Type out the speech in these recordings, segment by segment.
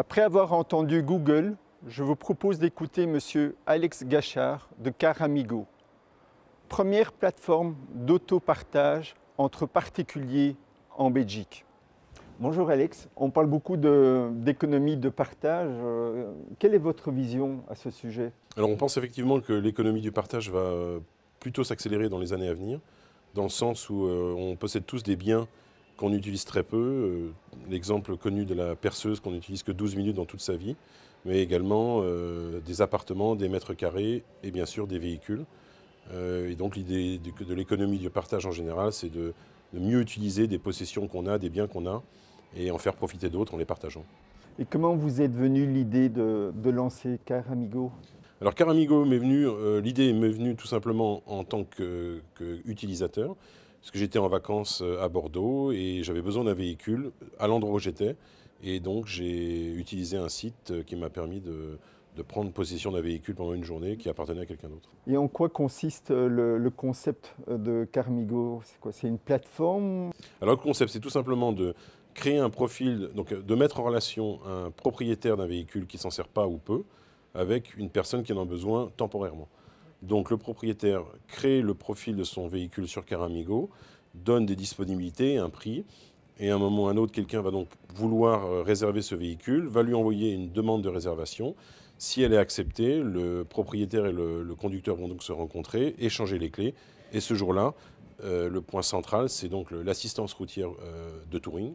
Après avoir entendu Google, je vous propose d'écouter Monsieur Alex Gachard de Caramigo, première plateforme d'autopartage entre particuliers en Belgique. Bonjour Alex, on parle beaucoup d'économie de partage. Quelle est votre vision à ce sujet? Alors on pense effectivement que l'économie du partage va plutôt s'accélérer dans les années à venir, dans le sens où on possède tous des biens qu'on utilise très peu. L'exemple connu de la perceuse qu'on n'utilise que 12 minutes dans toute sa vie, mais également des appartements, des mètres carrés et bien sûr des véhicules. Et donc l'idée de l'économie du partage en général, c'est de mieux utiliser des possessions qu'on a, des biens qu'on a, et en faire profiter d'autres en les partageant. Et comment vous êtes venu l'idée de lancer Caramigo? Alors Caramigo l'idée m'est venue tout simplement en tant qu'utilisateur, parce que j'étais en vacances à Bordeaux et j'avais besoin d'un véhicule à l'endroit où j'étais. Et donc j'ai utilisé un site qui m'a permis de prendre possession d'un véhicule pendant une journée qui appartenait à quelqu'un d'autre. Et en quoi consiste le concept de Caramigo? C'est quoi? C'est une plateforme? Alors le concept, c'est tout simplement de créer un profil, donc de mettre en relation un propriétaire d'un véhicule qui s'en sert pas ou peu, avec une personne qui en a besoin temporairement. Donc le propriétaire crée le profil de son véhicule sur Caramigo, donne des disponibilités, un prix, et à un moment ou à un autre, quelqu'un va donc vouloir réserver ce véhicule, va lui envoyer une demande de réservation. Si elle est acceptée, le propriétaire et le conducteur vont donc se rencontrer, échanger les clés, et ce jour-là, le point central, c'est donc l'assistance routière de Touring,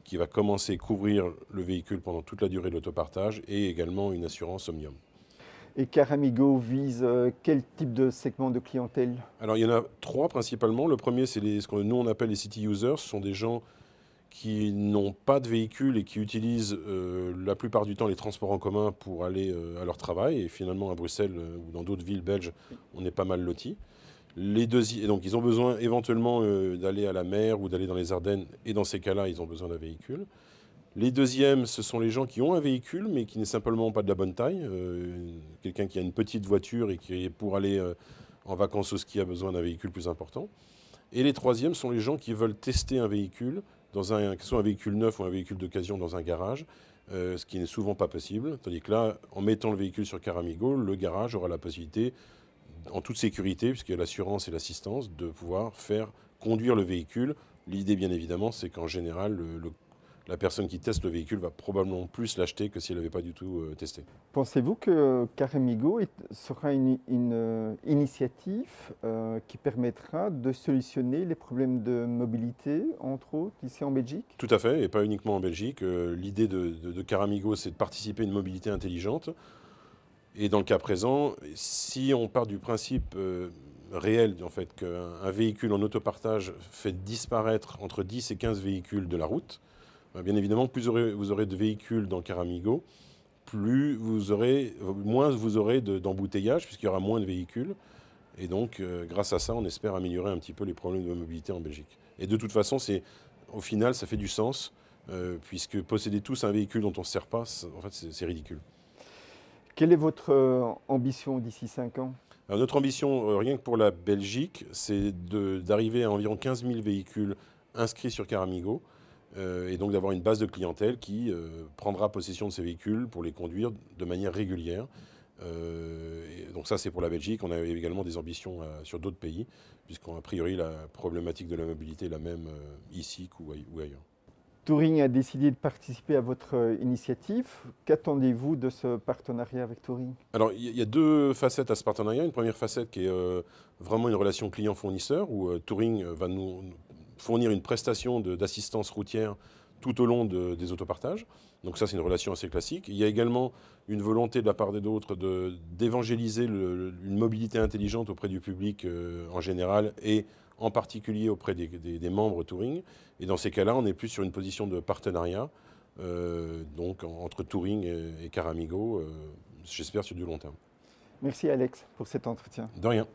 qui va commencer à couvrir le véhicule pendant toute la durée de l'autopartage et également une assurance Omnium. Et Caramigo vise quel type de segment de clientèle? Alors il y en a trois principalement. Le premier, c'est ce que nous on appelle les city users. Ce sont des gens qui n'ont pas de véhicule et qui utilisent la plupart du temps les transports en commun pour aller à leur travail. Et finalement à Bruxelles ou dans d'autres villes belges, on est pas mal lotis. Et donc ils ont besoin éventuellement d'aller à la mer ou d'aller dans les Ardennes. Et dans ces cas-là, ils ont besoin d'un véhicule. Les deuxièmes, ce sont les gens qui ont un véhicule, mais qui n'est simplement pas de la bonne taille. Quelqu'un qui a une petite voiture et qui, pour aller en vacances au ski, a besoin d'un véhicule plus important. Et les troisièmes sont les gens qui veulent tester un véhicule, que ce soit un véhicule neuf ou un véhicule d'occasion dans un garage, ce qui n'est souvent pas possible. Tandis que là, en mettant le véhicule sur Caramigo, le garage aura la possibilité, en toute sécurité, puisqu'il y a l'assurance et l'assistance, de pouvoir faire conduire le véhicule. L'idée, bien évidemment, c'est qu'en général, la personne qui teste le véhicule va probablement plus l'acheter que si elle n'avait pas du tout testé. Pensez-vous que Caramigo sera une initiative qui permettra de solutionner les problèmes de mobilité, entre autres, ici en Belgique? Tout à fait, et pas uniquement en Belgique. L'idée de Caramigo, c'est de participer à une mobilité intelligente. Et dans le cas présent, si on part du principe réel, en fait, qu'un véhicule en autopartage fait disparaître entre 10 et 15 véhicules de la route, bien évidemment, plus vous aurez de véhicules dans Caramigo, moins vous aurez d'embouteillages, puisqu'il y aura moins de véhicules. Et donc, grâce à ça, on espère améliorer un petit peu les problèmes de mobilité en Belgique. Et de toute façon, au final, ça fait du sens, puisque posséder tous un véhicule dont on ne se sert pas, en fait, c'est ridicule. Quelle est votre ambition d'ici 5 ans? Alors, notre ambition, rien que pour la Belgique, c'est d'arriver à environ 15 000 véhicules inscrits sur Caramigo, et donc d'avoir une base de clientèle qui prendra possession de ces véhicules pour les conduire de manière régulière. Et donc ça, c'est pour la Belgique. On a également des ambitions sur d'autres pays, puisqu'en priori, la problématique de la mobilité est la même ici ou ailleurs. Touring a décidé de participer à votre initiative. Qu'attendez-vous de ce partenariat avec Touring? Alors, il y a deux facettes à ce partenariat. Une première facette qui est vraiment une relation client-fournisseur, où Touring va nous fournir une prestation d'assistance routière tout au long des autopartages. Donc ça, c'est une relation assez classique. Il y a également une volonté de la part des autres d'évangéliser une mobilité intelligente auprès du public en général et en particulier auprès des membres Touring. Et dans ces cas-là, on est plus sur une position de partenariat, donc entre Touring et Caramigo, j'espère sur du long terme. Merci Alex pour cet entretien. De rien.